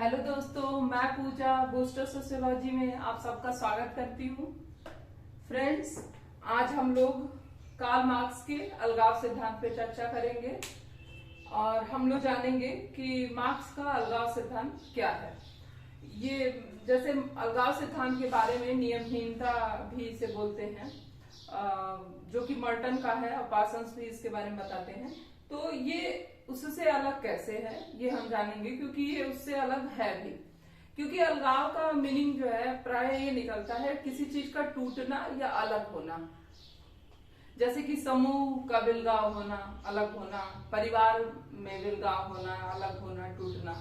Hello दोस्तों, मैं पूजा booster sociology में आप सबका स्वागत करती हूँ। फ्रेंड्स, आज हम लोग कार्ल मार्क्स के अलगाव सिद्धांत पे चर्चा करेंगे और हम लोग जानेंगे कि मार्क्स का अलगाव सिद्धांत क्या है। ये जैसे अलगाव सिद्धांत के बारे में नियमहीनता भी इसे बोलते हैं, जो कि मर्टन का है और पार्सन्स भी इसके बारे में बताते हैं। तो ये उससे अलग कैसे है ये हम जानेंगे, क्योंकि ये उससे अलग है भी। क्योंकि अलगाव का मीनिंग जो है प्राय ये निकलता है किसी चीज का टूटना या अलग होना। जैसे कि समूह का विलगाव होना, अलग होना, परिवार में विलगाव होना, अलग होना, टूटना।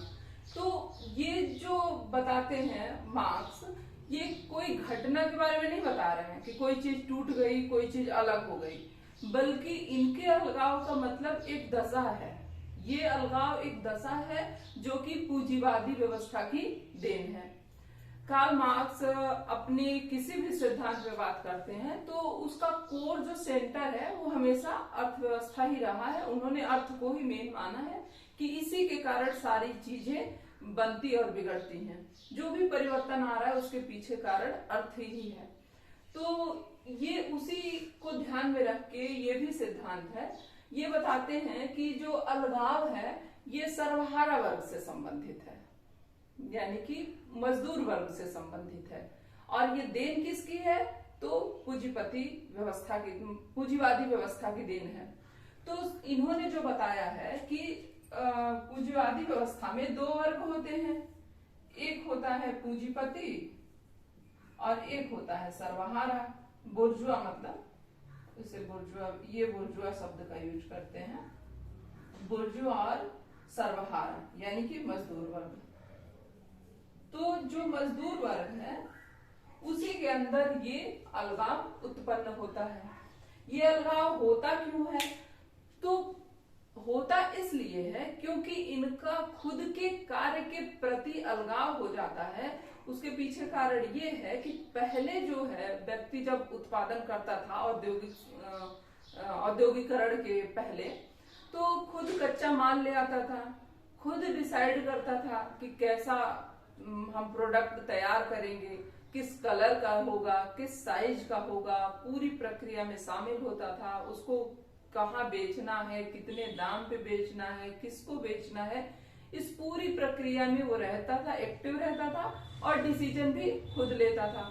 तो ये जो बताते हैं मार्क्स, ये कोई घटना के बारे में नहीं बता रहे हैं कि कोई चीज टूट गई, कोई चीज अलग हो गई, बल्कि इनके अलगाव का मतलब एक दशा है। ये अलगाव एक दशा है जो कि पूंजीवादी व्यवस्था की देन है। कार्ल मार्क्स अपनी किसी भी सिद्धांत में बात करते हैं तो उसका कोर जो सेंटर है वो हमेशा अर्थव्यवस्था ही रहा है। उन्होंने अर्थ को ही मेन माना है कि इसी के कारण सारी चीजें बनती और बिगड़ती हैं। जो भी परिवर्तन आ रहा है उसके पीछे कारण अर्थ ही है। तो ये उसी को ध्यान में रख के ये भी सिद्धांत है। ये बताते हैं कि जो अलगाव है ये सर्वहारा वर्ग से संबंधित है, यानी कि मजदूर वर्ग से संबंधित है। और ये देन किसकी है? तो पूंजीपति व्यवस्था की, पूंजीवादी व्यवस्था की देन है। तो इन्होंने जो बताया है कि पूंजीवादी व्यवस्था में दो वर्ग होते हैं, एक होता है पूंजीपति और एक होता है सर्वहारा। बुर्जुआ, मतलब इसे बुर्जुआ, ये बुर्जुआ शब्द का यूज करते हैं। बुर्जुआ और सर्वहारा यानी कि मजदूर वर्ग। तो जो मजदूर वर्ग है उसी के अंदर ये अलगाव उत्पन्न होता है। ये अलगाव होता क्यों है? तो होता इसलिए है क्योंकि इनका खुद के कार्य के प्रति अलगाव हो जाता है। उसके पीछे कारण ये है कि पहले जो है व्यक्ति जब उत्पादन करता था औद्योगिकरण के पहले, तो खुद कच्चा माल ले आता था, खुद डिसाइड करता था कि कैसा हम प्रोडक्ट तैयार करेंगे, किस कलर का होगा, किस साइज का होगा, पूरी प्रक्रिया में शामिल होता था। उसको कहाँ बेचना है, कितने दाम पे बेचना है, किसको बेचना है, इस पूरी प्रक्रिया में वो रहता था, एक्टिव रहता था और डिसीजन भी खुद लेता था।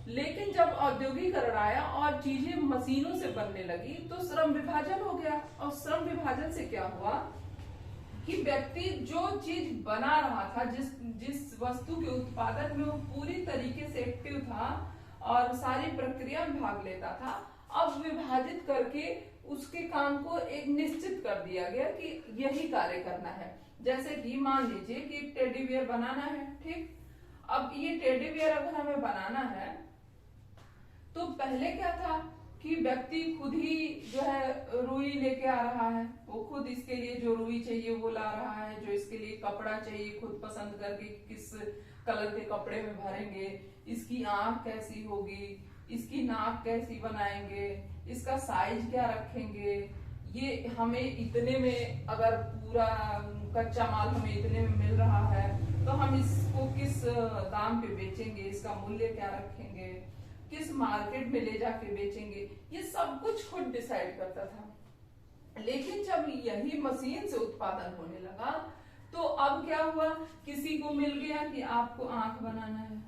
लेकिन जब औद्योगिकरण आया और चीजें मशीनों से बनने लगी तो श्रम विभाजन हो गया। और श्रम विभाजन से क्या हुआ कि व्यक्ति जो चीज बना रहा था, जिस वस्तु के उत्पादन में वो पूरी तरीके से एक्टिव था और सारी प्रक्रिया में भाग लेता था, अब विभाजित करके उसके काम को एक निश्चित कर दिया गया कि यही कार्य करना है। जैसे कि मान लीजिए कि एक टेडी बियर बनाना है, ठीक। अब ये टेडी बियर अगर हमें बनाना है तो पहले क्या था कि व्यक्ति खुद ही जो है रुई लेके आ रहा है, वो खुद इसके लिए जो रुई चाहिए वो ला रहा है, जो इसके लिए कपड़ा चाहिए खुद पसंद करके किस कलर के कपड़े में भरेंगे, इसकी आंख कैसी होगी, इसकी नाक कैसी बनाएंगे, इसका साइज क्या रखेंगे, ये हमें इतने में, अगर पूरा कच्चा माल हमें इतने में मिल रहा है तो हम इसको किस दाम पे बेचेंगे, इसका मूल्य क्या रखेंगे, किस मार्केट में ले जाके बेचेंगे, ये सब कुछ खुद डिसाइड करता था। लेकिन जब यही मशीन से उत्पादन होने लगा तो अब क्या हुआ, किसी को मिल गया कि आपको आंख बनाना है,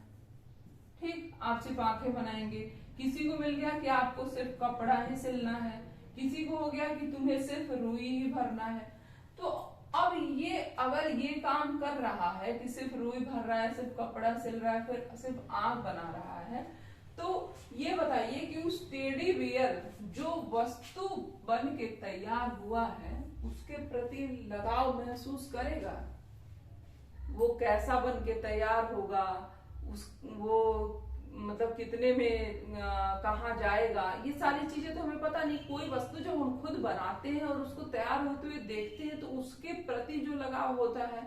ठीक, आप सिर्फ आंखें बनाएंगे। किसी को मिल गया कि आपको सिर्फ कपड़ा ही सिलना है, किसी को हो गया कि तुम्हें सिर्फ रुई ही भरना है। तो अब ये अगर ये काम कर रहा है कि सिर्फ रुई भर रहा है, सिर्फ कपड़ा सिल रहा है, फिर सिर्फ आंख बना रहा है, तो ये बताइए कि उस टेडी बियर जो वस्तु बन के तैयार हुआ है उसके प्रति लगाव महसूस करेगा? वो कैसा बन के तैयार होगा, वो मतलब कितने में कहाँ जाएगा, ये सारी चीजें तो हमें पता नहीं। कोई वस्तु जब हम खुद बनाते हैं और उसको तैयार होते हुए देखते हैं तो उसके प्रति जो लगाव होता है,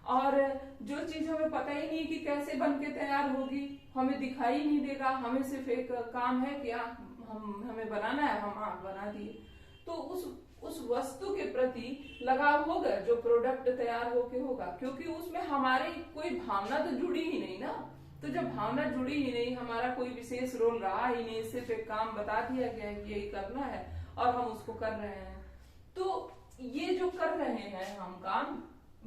और जो चीज हमें पता ही नहीं कि कैसे बन के तैयार होगी, हमें दिखाई नहीं देगा, हमें सिर्फ एक काम है कि हमें बनाना है, हम आंख बना दिए, तो उस वस्तु के प्रति लगाव होगा जो प्रोडक्ट तैयार होके होगा, क्योंकि उसमें हमारी कोई भावना तो जुड़ी ही नहीं ना। तो जब भावना जुड़ी ही नहीं, हमारा कोई विशेष रोल रहा ही नहीं, सिर्फ एक काम बता दिया गया है कि यही करना है और हम उसको कर रहे हैं, तो ये जो कर रहे हैं हम काम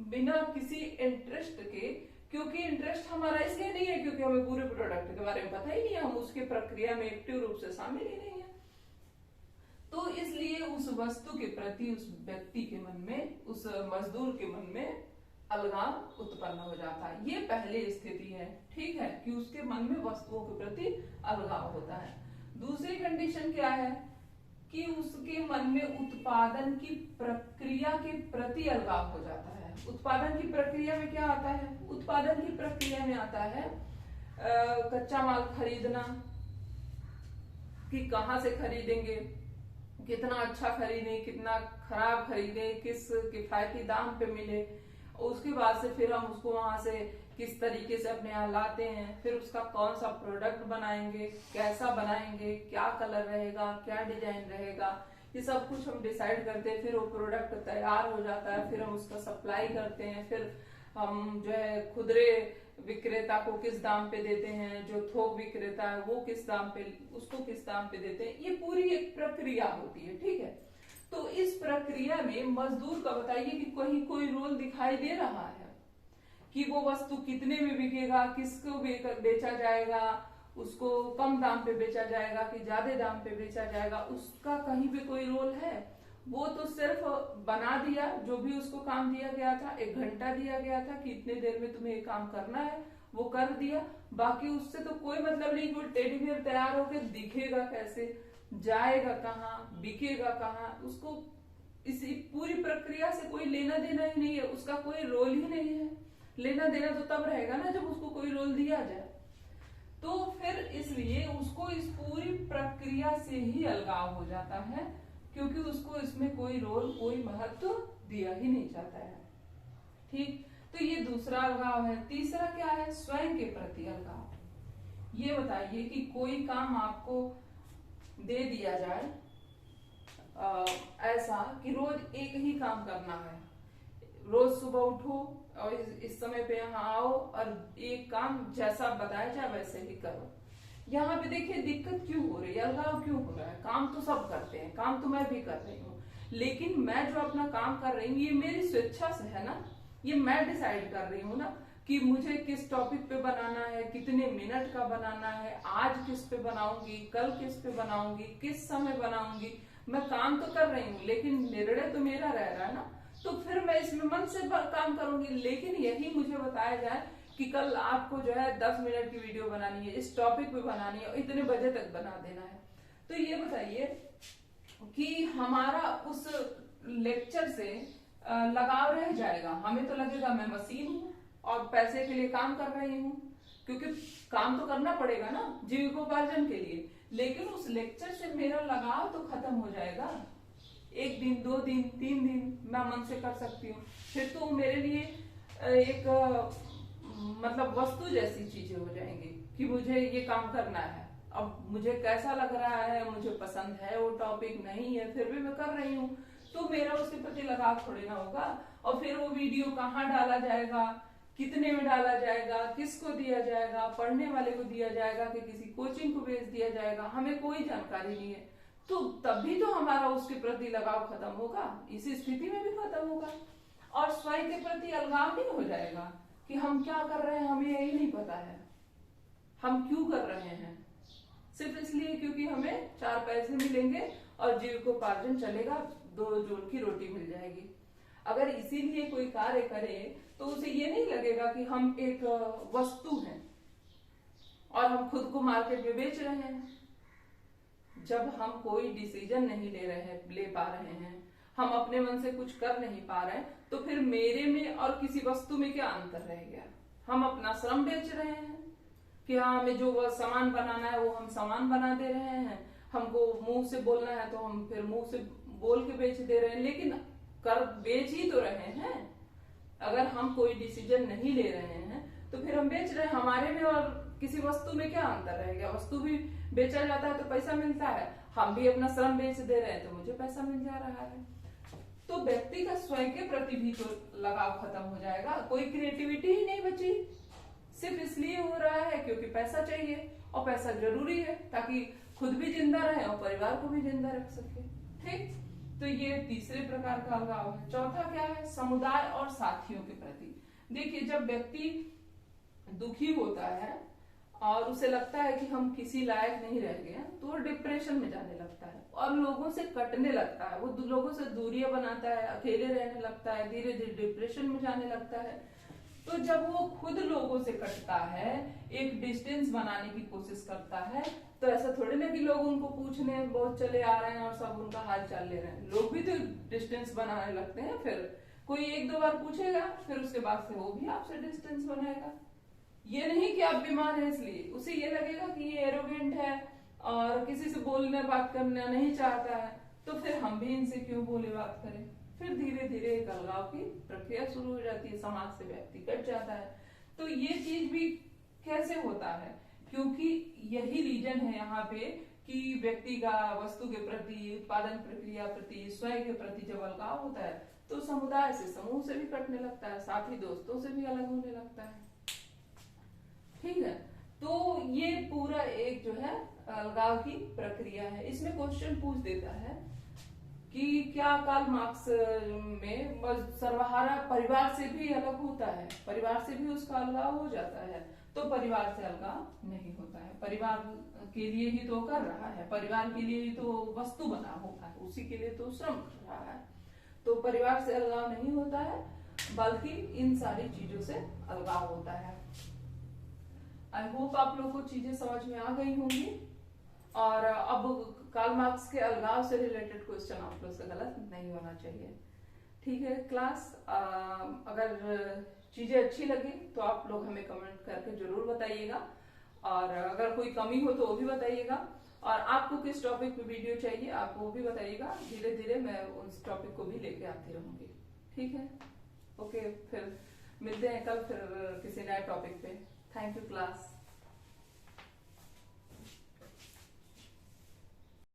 बिना किसी इंटरेस्ट के, क्योंकि इंटरेस्ट हमारा इसलिए नहीं है क्योंकि हमें पूरे प्रोडक्ट के बारे में पता ही नहीं है, हम उसके प्रक्रिया में एक्टिव रूप से शामिल ही नहीं है, तो इसलिए उस वस्तु के प्रति उस व्यक्ति के मन में, उस मजदूर के मन में अलगाव उत्पन्न हो जाता है। ये पहली स्थिति है, ठीक है, कि उसके मन में वस्तुओं के प्रति अलगाव होता है। दूसरी कंडीशन क्या है कि उसके मन में उत्पादन की प्रक्रिया के प्रति अलगाव हो जाता है। उत्पादन की प्रक्रिया में क्या आता है? उत्पादन की प्रक्रिया में आता है कच्चा माल खरीदना, कि कहाँ से खरीदेंगे, कितना अच्छा खरीदें, कितना खराब खरीदें, किस किफायती दाम पे मिले, उसके बाद से फिर हम उसको वहां से किस तरीके से अपने यहाँ लाते हैं, फिर उसका कौन सा प्रोडक्ट बनाएंगे, कैसा बनाएंगे, क्या कलर रहेगा, क्या डिजाइन रहेगा, ये सब कुछ हम डिसाइड करते हैं। फिर वो प्रोडक्ट तैयार हो जाता है, फिर हम उसका सप्लाई करते हैं, फिर हम जो है खुदरे विक्रेता को किस दाम पे देते हैं, जो थोक विक्रेता है वो किस दाम पे, उसको किस दाम पे देते हैं, ये पूरी एक प्रक्रिया होती है, ठीक है। तो इस प्रक्रिया में मजदूर का बताइए कि कहीं कोई रोल दिखाई दे रहा है कि वो वस्तु कितने में बिकेगा, किसको बेचा जाएगा, उसको कम दाम पे बेचा जाएगा कि ज्यादा दाम पे बेचा जाएगा, उसका कहीं भी कोई रोल है? वो तो सिर्फ बना दिया, जो भी उसको काम दिया गया था, 1 घंटा दिया गया था कि इतने देर में तुम्हें ये काम करना है, वो कर दिया। बाकी उससे तो कोई मतलब नहीं कि वो टेडी बियर तैयार होकर दिखेगा कैसे, जाएगा कहाँ, बिकेगा कहाँ, उसको इसी पूरी प्रक्रिया से कोई लेना देना ही नहीं है, उसका कोई रोल ही नहीं है। लेना देना तो तब रहेगा ना जब उसको कोई रोल दिया जाए। तो फिर इसलिए उसको इस पूरी प्रक्रिया से ही अलगाव हो जाता है, क्योंकि उसको इसमें कोई रोल, कोई महत्व दिया ही नहीं जाता है, ठीक। तो ये दूसरा अलगाव है। तीसरा क्या है? स्वयं के प्रति अलगाव। ये बताइए कि कोई काम आपको दे दिया जाए ऐसा कि रोज एक ही काम करना है, रोज सुबह उठो और इस समय पे यहाँ आओ और एक काम जैसा बताया जाए वैसे ही करो। यहाँ पे देखिए दिक्कत क्यों हो रही है, अलगाव क्यों हो रहा है? काम तो सब करते हैं, काम तो मैं भी कर रही हूँ, लेकिन मैं जो अपना काम कर रही हूँ ये मेरी स्वेच्छा से है ना, ये मैं डिसाइड कर रही हूँ ना कि मुझे किस टॉपिक पे बनाना है, कितने मिनट का बनाना है, आज किस पे बनाऊंगी, कल किस पे बनाऊंगी, किस समय बनाऊंगी। मैं काम तो कर रही हूँ लेकिन निर्णय तो मेरा रह रहा है ना, तो फिर मैं इसमें मन से काम करूंगी। लेकिन यही मुझे बताया जाए कि कल आपको जो है 10 मिनट की वीडियो बनानी है, इस टॉपिक पे बनानी है और इतने बजे तक बना देना है, तो ये बताइए कि हमारा उस लेक्चर से लगाव रह जाएगा? हमें तो लगेगा मैं मशीन हूँ और पैसे के लिए काम कर रही हूँ, क्योंकि काम तो करना पड़ेगा ना जीविकोपार्जन के लिए, लेकिन उस लेक्चर से मेरा लगाव तो खत्म हो जाएगा। 1 दिन, 2 दिन, 3 दिन मैं मन से कर सकती हूँ, फिर तो मेरे लिए एक मतलब वस्तु जैसी चीजें हो जाएंगी कि मुझे ये काम करना है। अब मुझे कैसा लग रहा है, मुझे पसंद है वो टॉपिक, नहीं है, फिर भी मैं कर रही हूँ, तो मेरा उसके प्रति लगाव थोड़ी ना होगा। और फिर वो वीडियो कहाँ डाला जाएगा, कितने में डाला जाएगा, किसको दिया जाएगा, पढ़ने वाले को दिया जाएगा कि किसी कोचिंग को भेज दिया जाएगा, हमें कोई जानकारी नहीं है, तो तभी तो हमारा उसके प्रति लगाव खत्म होगा, इसी स्थिति में भी खत्म होगा। और स्वयं के प्रति अलगाव नहीं हो जाएगा कि हम क्या कर रहे हैं हमें यही नहीं पता है, हम क्यों कर रहे हैं, सिर्फ इसलिए क्योंकि हमें 4 पैसे मिलेंगे और जीविकोपार्जन चलेगा, 2 जोड़ की रोटी मिल जाएगी। अगर इसीलिए कोई कार्य करे तो उसे ये नहीं लगेगा कि हम एक वस्तु हैं और हम खुद को मार्केट में बेच रहे हैं। जब हम कोई डिसीजन नहीं ले पा रहे हैं, हम अपने मन से कुछ कर नहीं पा रहे हैं, तो फिर मेरे में और किसी वस्तु में क्या अंतर रह गया? हम अपना श्रम बेच रहे हैं कि हाँ हमें जो सामान बनाना है वो हम सामान बना दे रहे हैं, हमको मुंह से बोलना है तो हम फिर मुंह से बोल के बेच दे रहे हैं, लेकिन कर बेच ही तो रहे हैं। अगर हम कोई डिसीजन नहीं ले रहे हैं तो फिर हम बेच रहे हैं, हमारे में और किसी वस्तु में क्या अंतर रह गया? वस्तु भी बेचा जाता है तो पैसा मिलता है, हम भी अपना श्रम बेच दे रहे हैं तो मुझे पैसा मिल जा रहा है। तो व्यक्ति का स्वयं के प्रति भी तो लगाव खत्म हो जाएगा, कोई क्रिएटिविटी ही नहीं बची। सिर्फ इसलिए हो रहा है क्योंकि पैसा चाहिए, और पैसा जरूरी है ताकि खुद भी जिंदा रहे और परिवार को भी जिंदा रख सके। ठीक, तो ये तीसरे प्रकार का अलगाव है। चौथा क्या है? समुदाय और साथियों के प्रति। देखिए, जब व्यक्ति दुखी होता है और उसे लगता है कि हम किसी लायक नहीं रह गए, तो वो डिप्रेशन में जाने लगता है और लोगों से कटने लगता है, वो लोगों से दूरियां बनाता है, अकेले रहने लगता है, धीरे धीरे डिप्रेशन में जाने लगता है। तो जब वो खुद लोगों से कटता है, एक डिस्टेंस बनाने की कोशिश करता है, तो ऐसा थोड़ी ना कि लोग उनको पूछने बहुत चले आ रहे हैं और सब उनका हाल चाल ले रहे हैं। लोग भी तो डिस्टेंस बनाने लगते हैं, फिर कोई एक दो बार पूछेगा, फिर उसके बाद से वो भी आपसे डिस्टेंस बनाएगा। ये नहीं कि आप बीमार हैं इसलिए, उसे ये लगेगा कि ये एरोगेंट है और किसी से बोलने बात करना नहीं चाहता है, तो फिर हम भी इनसे क्यों बोले बात करें। फिर धीरे धीरे एक अलगाव की प्रक्रिया शुरू हो जाती है, समाज से व्यक्ति कट जाता है। तो ये चीज भी कैसे होता है? क्योंकि यही रीजन है यहाँ पे कि व्यक्ति का वस्तु के प्रति, उत्पादन प्रक्रिया प्रति, स्वयं के प्रति जब अलगाव होता है तो समुदाय से, समूह से भी कटने लगता है, साथी दोस्तों से भी अलग होने लगता है। ठीक है, तो ये पूरा एक जो है अलगाव की प्रक्रिया है। इसमें क्वेश्चन पूछ देता है कि क्या कार्ल मार्क्स में सर्वहारा परिवार से भी अलग होता है, परिवार से भी उसका अलगाव हो जाता है? तो परिवार से अलगाव नहीं होता है। परिवार के लिए ही तो कर रहा है, परिवार के लिए ही तो वस्तु बना हुआ है, उसी के लिए तो श्रम कर रहा है। तो परिवार से अलगाव नहीं होता है, बल्कि इन सारी चीजों से अलगाव होता है। आई होप आप लोग को चीजें समझ में आ गई होंगी। और अब कार्ल मार्क्स के अलगाव से रिलेटेड क्वेश्चन आप लोग से गलत नहीं होना चाहिए। ठीक है क्लास, अगर चीजें अच्छी लगी तो आप लोग हमें कमेंट करके जरूर बताइएगा, और अगर कोई कमी हो तो वो भी बताइएगा, और आपको किस टॉपिक पे वीडियो चाहिए आप वो भी बताइएगा। धीरे धीरे मैं उस टॉपिक को भी लेके आती रहूंगी। ठीक है, ओके, फिर मिलते हैं कल फिर किसी नए टॉपिक पे। Thank you class.